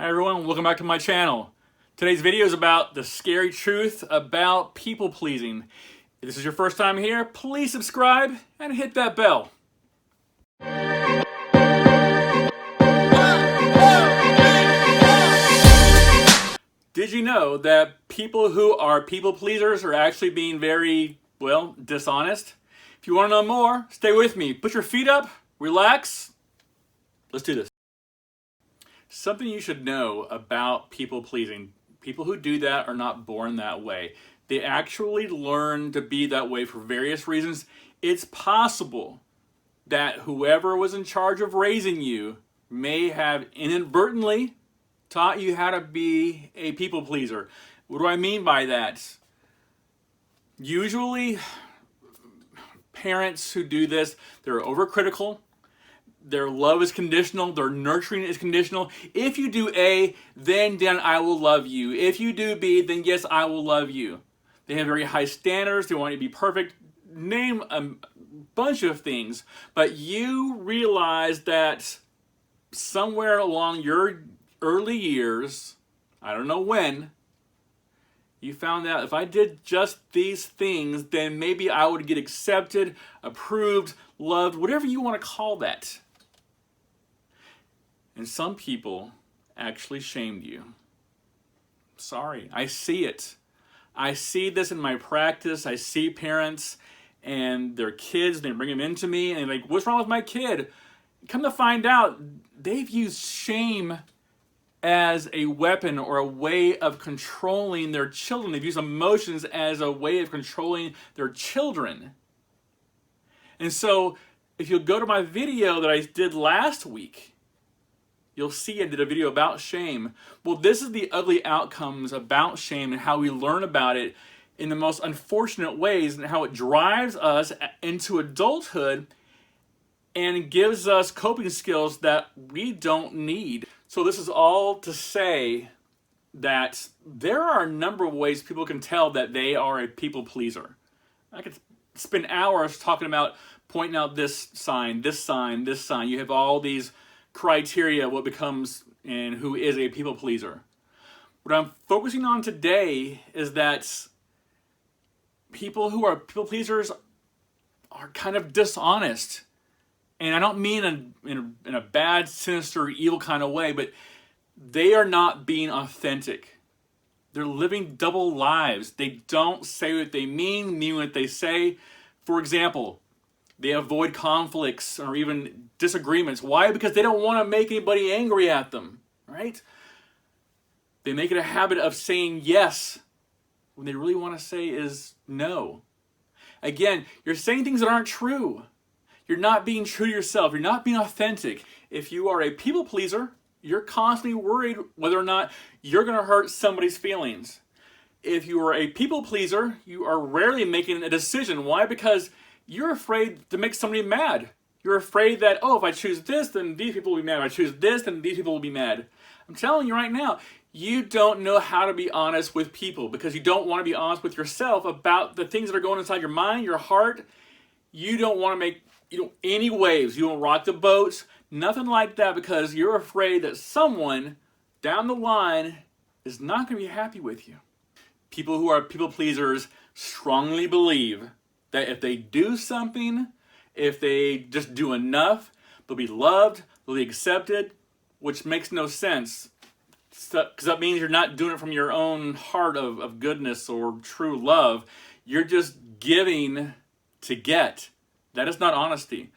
Hi everyone, welcome back to my channel. Today's video is about the scary truth about people pleasing. If this is your first time here, please subscribe and hit that bell. Did you know that people who are people pleasers are actually being very, well, dishonest? If you want to know more, stay with me. Put your feet up, relax. Let's do this. Something you should know about people pleasing. People who do that are not born that way. They actually learn to be that way for various reasons. It's possible that whoever was in charge of raising you may have inadvertently taught you how to be a people pleaser. What do I mean by that? Usually, parents who do this, they're overcritical. Their love is conditional. Their nurturing is conditional. If you do A, then I will love you. If you do B, then yes, I will love you. They have very high standards. They want you to be perfect. Name a bunch of things. But you realize that somewhere along your early years, I don't know when, you found out if I did just these things, then maybe I would get accepted, approved, loved, whatever you want to call that. And some people actually shamed you. Sorry, I see it. I see this in my practice. I see parents and their kids, they bring them into me and they're like, what's wrong with my kid? Come to find out, they've used shame as a weapon or a way of controlling their children. They've used emotions as a way of controlling their children. And so, if you'll go to my video that I did last week, you'll see I did a video about shame. Well, this is the ugly outcomes about shame and how we learn about it in the most unfortunate ways and how it drives us into adulthood and gives us coping skills that we don't need. So this is all to say that there are a number of ways people can tell that they are a people pleaser. I could spend hours talking about pointing out this sign, this sign, this sign. You have all these criteria what becomes and who is a people pleaser. What I'm focusing on today is that people who are people pleasers are kind of dishonest. And I don't mean in a bad, sinister, evil kind of way, but they are not being authentic. They're living double lives. They don't say what they mean what they say. For example, they avoid conflicts or even disagreements. Why? Because they don't want to make anybody angry at them, right? They make it a habit of saying yes when they really want to say is no. Again, you're saying things that aren't true. You're not being true to yourself. You're not being authentic. If you are a people pleaser, you're constantly worried whether or not you're going to hurt somebody's feelings. If you are a people pleaser, you are rarely making a decision. Why? Because you're afraid to make somebody mad. You're afraid that, oh, if I choose this, then these people will be mad. If I choose this, then these people will be mad. I'm telling you right now, you don't know how to be honest with people because you don't want to be honest with yourself about the things that are going inside your mind, your heart. You don't want to make any waves. You don't rock the boats, nothing like that, because you're afraid that someone down the line is not going to be happy with you. People who are people pleasers strongly believe that if they do something, if they just do enough, they'll be loved, they'll be accepted, which makes no sense. Because that means you're not doing it from your own heart of goodness or true love. You're just giving to get. That is not honesty.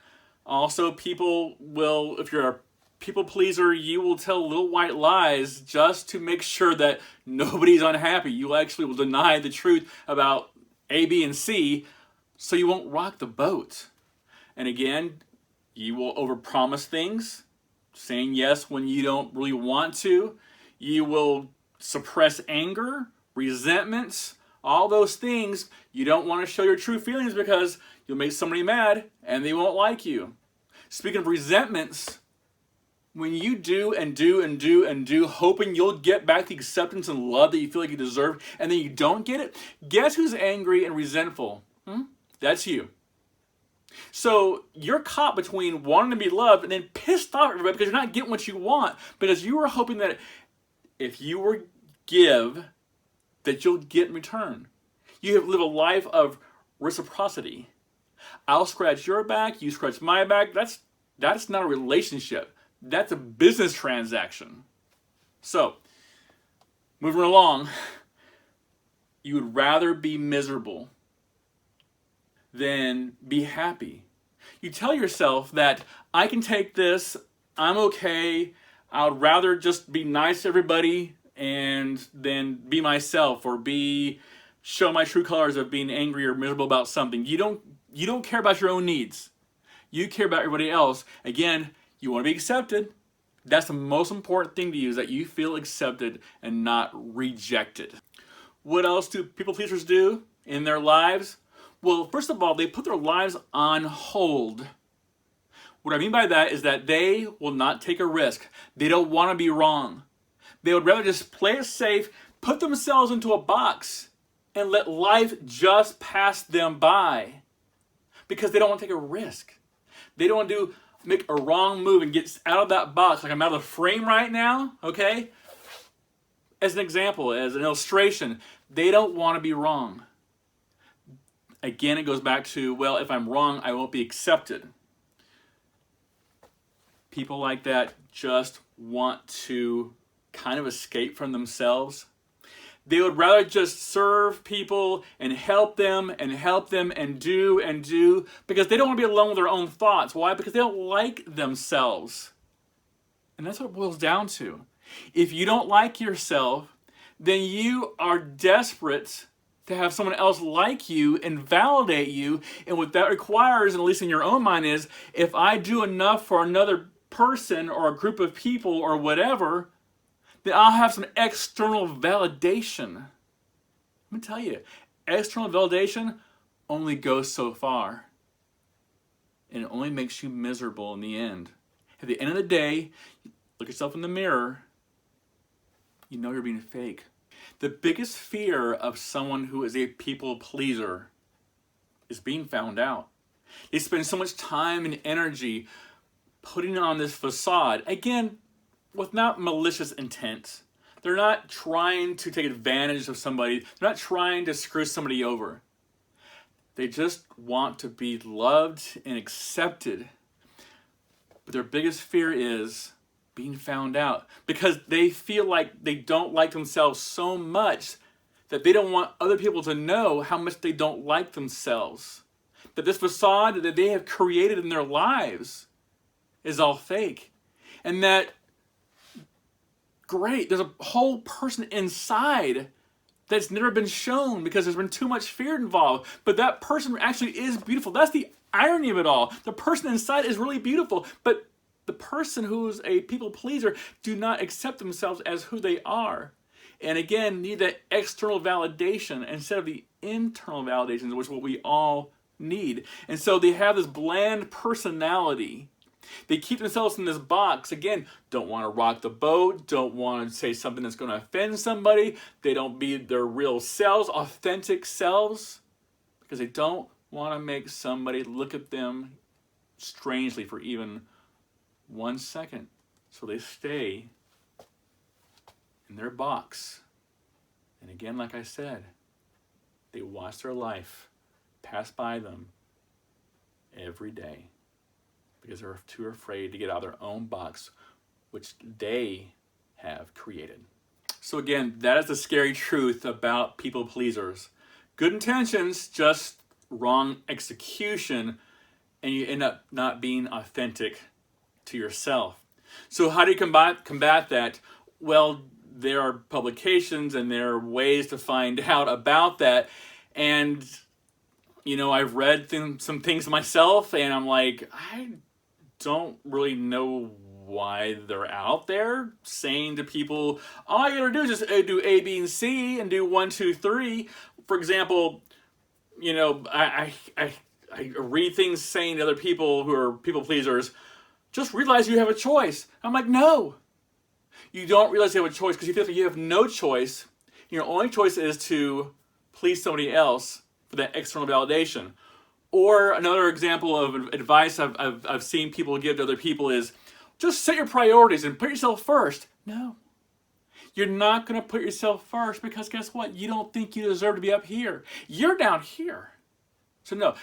Also, people will, if you're a people pleaser, you will tell little white lies just to make sure that nobody's unhappy. You actually will deny the truth about A, B, and C so you won't rock the boat. And again, you will overpromise things, saying yes when you don't really want to. You will suppress anger, resentments, all those things. You don't want to show your true feelings because you'll make somebody mad and they won't like you. Speaking of resentments, when you do and do and do and do, hoping you'll get back the acceptance and love that you feel like you deserve, and then you don't get it, guess who's angry and resentful? That's you. So you're caught between wanting to be loved and then pissed off at everybody because you're not getting what you want because you were hoping that if you were give, that you'll get in return. You have lived a life of reciprocity. I'll scratch your back, you scratch my back. That's not a relationship. That's a business transaction. So, moving along, you would rather be miserable than be happy. You tell yourself that I can take this, I'm okay, I would rather just be nice to everybody and then be myself, or show my true colors of being angry or miserable about something. You don't care about your own needs. You care about everybody else. Again, you want to be accepted. That's the most important thing to you, is that you feel accepted and not rejected. What else do people pleasers do in their lives? Well, first of all, they put their lives on hold. What I mean by that is that they will not take a risk. They don't want to be wrong. They would rather just play it safe, put themselves into a box, and let life just pass them by. Because they don't want to take a risk. They don't want to make a wrong move and get out of that box. Like I'm out of the frame right now, okay? As an example, as an illustration, they don't want to be wrong. Again, it goes back to, well, if I'm wrong, I won't be accepted. People like that just want to kind of escape from themselves. They would rather just serve people and help them and do because they don't want to be alone with their own thoughts. Why? Because they don't like themselves. And that's what it boils down to. If you don't like yourself, then you are desperate to have someone else like you and validate you. And what that requires, at least in your own mind, is if I do enough for another person or a group of people or whatever, then I'll have some external validation. Let me tell you, external validation only goes so far. And it only makes you miserable in the end. At the end of the day, look yourself in the mirror, you know you're being fake. The biggest fear of someone who is a people pleaser is being found out. They spend so much time and energy putting on this facade, again, with not malicious intent. They're not trying to take advantage of somebody. They're not trying to screw somebody over. They just want to be loved and accepted. But their biggest fear is being found out, because they feel like they don't like themselves so much that they don't want other people to know how much they don't like themselves. That this facade that they have created in their lives is all fake. And that, great, there's a whole person inside that's never been shown because there's been too much fear involved. But that person actually is beautiful. That's the irony of it all. The person inside is really beautiful, but the person who's a people pleaser do not accept themselves as who they are. And again, need that external validation instead of the internal validation, which is what we all need. And so they have this bland personality. They keep themselves in this box. Again, don't want to rock the boat, don't want to say something that's going to offend somebody. They don't be their real selves, authentic selves, because they don't want to make somebody look at them strangely for even 1 second. So they stay in their box. And again, like I said, they watch their life pass by them every day because they're too afraid to get out of their own box, which they have created. So again, that is the scary truth about people pleasers. Good intentions, just wrong execution, and you end up not being authentic to yourself. So how do you combat that? Well, there are publications and there are ways to find out about that. And, you know, I've read some things myself and I'm like, I don't really know why they're out there saying to people, all you gotta do is just do A, B, and C and do 1, 2, 3. For example, you know, I read things saying to other people who are people pleasers, just realize you have a choice. I'm like, no. You don't realize you have a choice because you feel like you have no choice. Your only choice is to please somebody else for that external validation. Or another example of advice I've seen people give to other people is just set your priorities and put yourself first. No. You're not going to put yourself first because guess what? You don't think you deserve to be up here. You're down here. So no,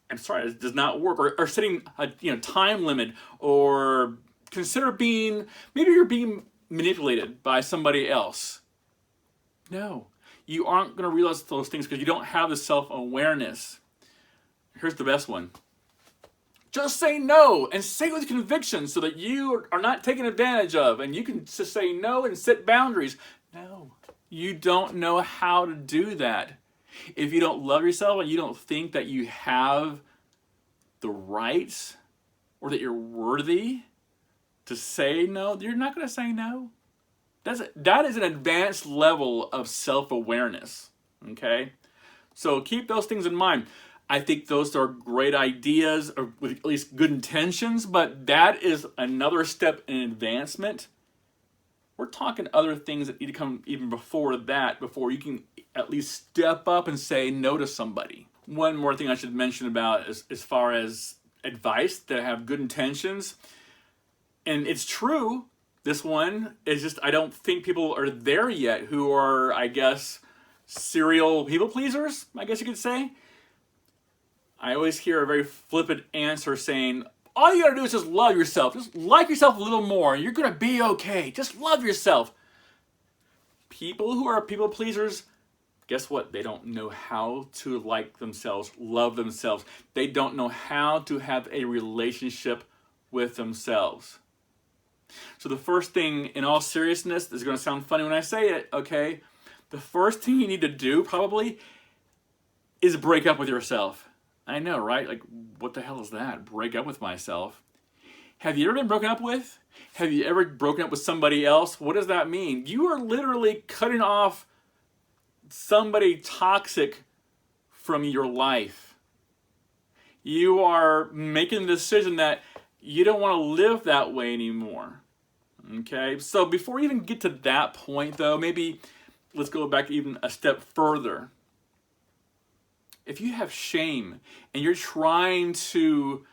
I'm sorry, it does not work. Or setting a time limit, or consider maybe you're being manipulated by somebody else. No, you aren't going to realize those things because you don't have the self-awareness. Here's the best one. Just say no, and say it with conviction so that you are not taken advantage of, and you can just say no and set boundaries. No, you don't know how to do that. If you don't love yourself and you don't think that you have the right or that you're worthy to say no, you're not going to say no. That is an advanced level of self-awareness, okay? So keep those things in mind. I think those are great ideas, or with at least good intentions, but that is another step in advancement. We're talking other things that need to come even before that, before you can at least step up and say no to somebody. One more thing I should mention about as far as advice that have good intentions, and it's true, this one is just, I don't think people are there yet who are, I guess, serial people pleasers, I guess you could say. I always hear a very flippant answer saying, all you gotta do is just love yourself. Just like yourself a little more. You're gonna be okay. Just love yourself. People who are people pleasers, guess what? They don't know how to like themselves, love themselves. They don't know how to have a relationship with themselves. So the first thing, in all seriousness, this is gonna sound funny when I say it, okay? The first thing you need to do, probably, is break up with yourself. I know, right? Like, what the hell is that? Break up with myself. Have you ever been broken up with? Have you ever broken up with somebody else? What does that mean? You are literally cutting off somebody toxic from your life. You are making the decision that you don't want to live that way anymore. Okay? So before you even get to that point, though, maybe let's go back even a step further. If you have shame and you're trying to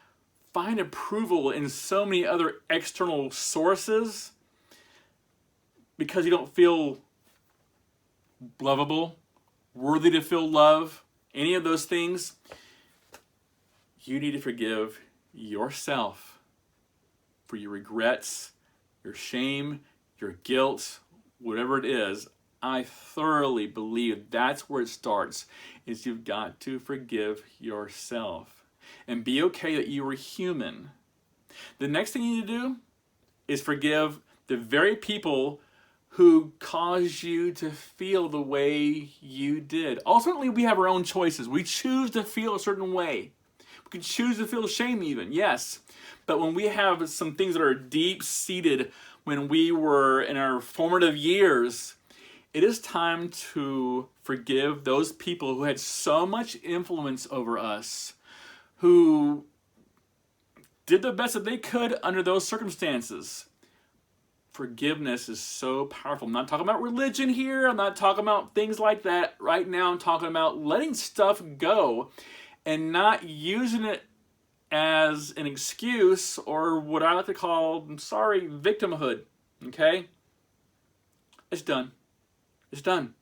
find approval in so many other external sources because you don't feel lovable, worthy to feel love, any of those things, you need to forgive yourself for your regrets, your shame, your guilt, whatever it is. I thoroughly believe that's where it starts, is you've got to forgive yourself and be okay that you were human. The next thing you need to do is forgive the very people who caused you to feel the way you did. Ultimately, we have our own choices. We choose to feel a certain way. We can choose to feel shame even, yes. But when we have some things that are deep-seated when we were in our formative years, it is time to forgive those people who had so much influence over us, who did the best that they could under those circumstances. Forgiveness is so powerful. I'm not talking about religion here. I'm not talking about things like that. Right now I'm talking about letting stuff go and not using it as an excuse or what I like to call, victimhood. Okay? It's done. It's done.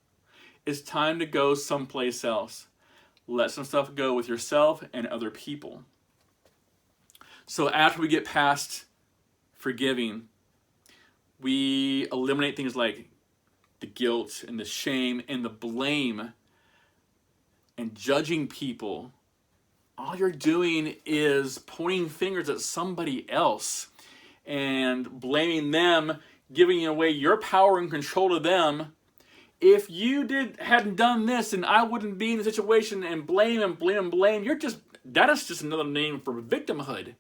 It's time to go someplace else. Let some stuff go with yourself and other people. So after we get past forgiving, we eliminate things like the guilt and the shame and the blame and judging people. All you're doing is pointing fingers at somebody else and blaming them, giving away your power and control to them. If you hadn't done this, and I wouldn't be in the situation, and blame, that is just another name for victimhood.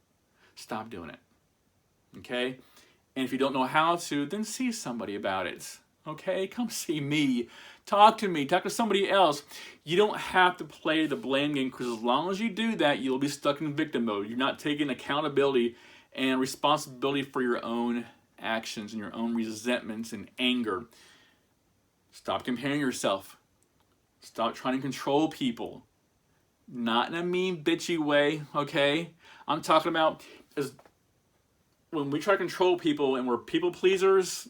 Stop doing it. Okay? And if you don't know how to, then see somebody about it. Okay? Come see me. Talk to me. Talk to somebody else. You don't have to play the blame game, because as long as you do that, you'll be stuck in victim mode. You're not taking accountability and responsibility for your own actions and your own resentments and anger. Stop comparing yourself. Stop trying to control people. Not in a mean, bitchy way, okay? I'm talking about when we try to control people and we're people pleasers,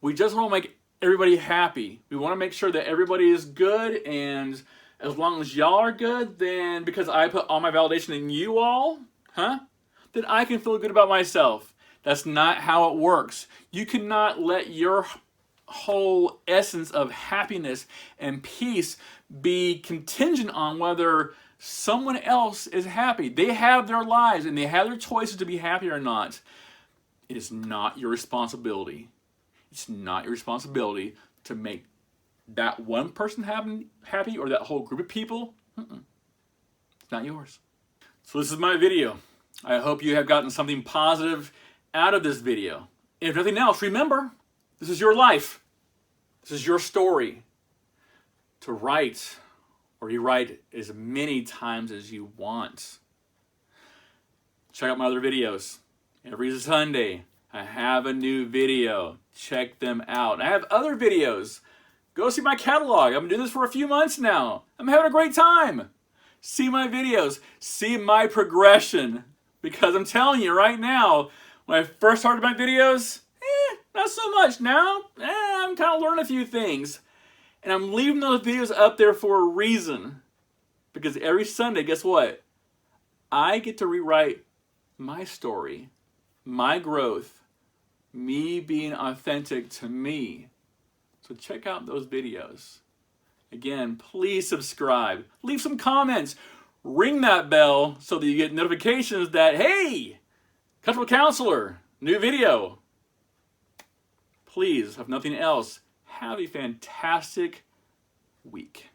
We just want to make everybody happy. We want to make sure that everybody is good, and as long as y'all are good, then because I put all my validation in you all, then I can feel good about myself. That's not how it works. You cannot let your whole essence of happiness and peace be contingent on whether someone else is happy. They have their lives and they have their choices to be happy or not. It is not your responsibility. It's not your responsibility to make that one person happy or that whole group of people. It's not yours. So this is my video. I hope you have gotten something positive out of this video. If nothing else, remember, this is your life. This is your story. To write or rewrite as many times as you want. Check out my other videos. Every Sunday, I have a new video. Check them out. I have other videos. Go see my catalog. I've been doing this for a few months now. I'm having a great time. See my videos. See my progression. Because I'm telling you right now, when I first started my videos, not so much. Now, I'm kind of learning a few things. And I'm leaving those videos up there for a reason. Because every Sunday, guess what? I get to rewrite my story, my growth, me being authentic to me. So check out those videos. Again, please subscribe. Leave some comments. Ring that bell so that you get notifications that, hey, Comfortable Counselor, new video. Please, if nothing else, have a fantastic week.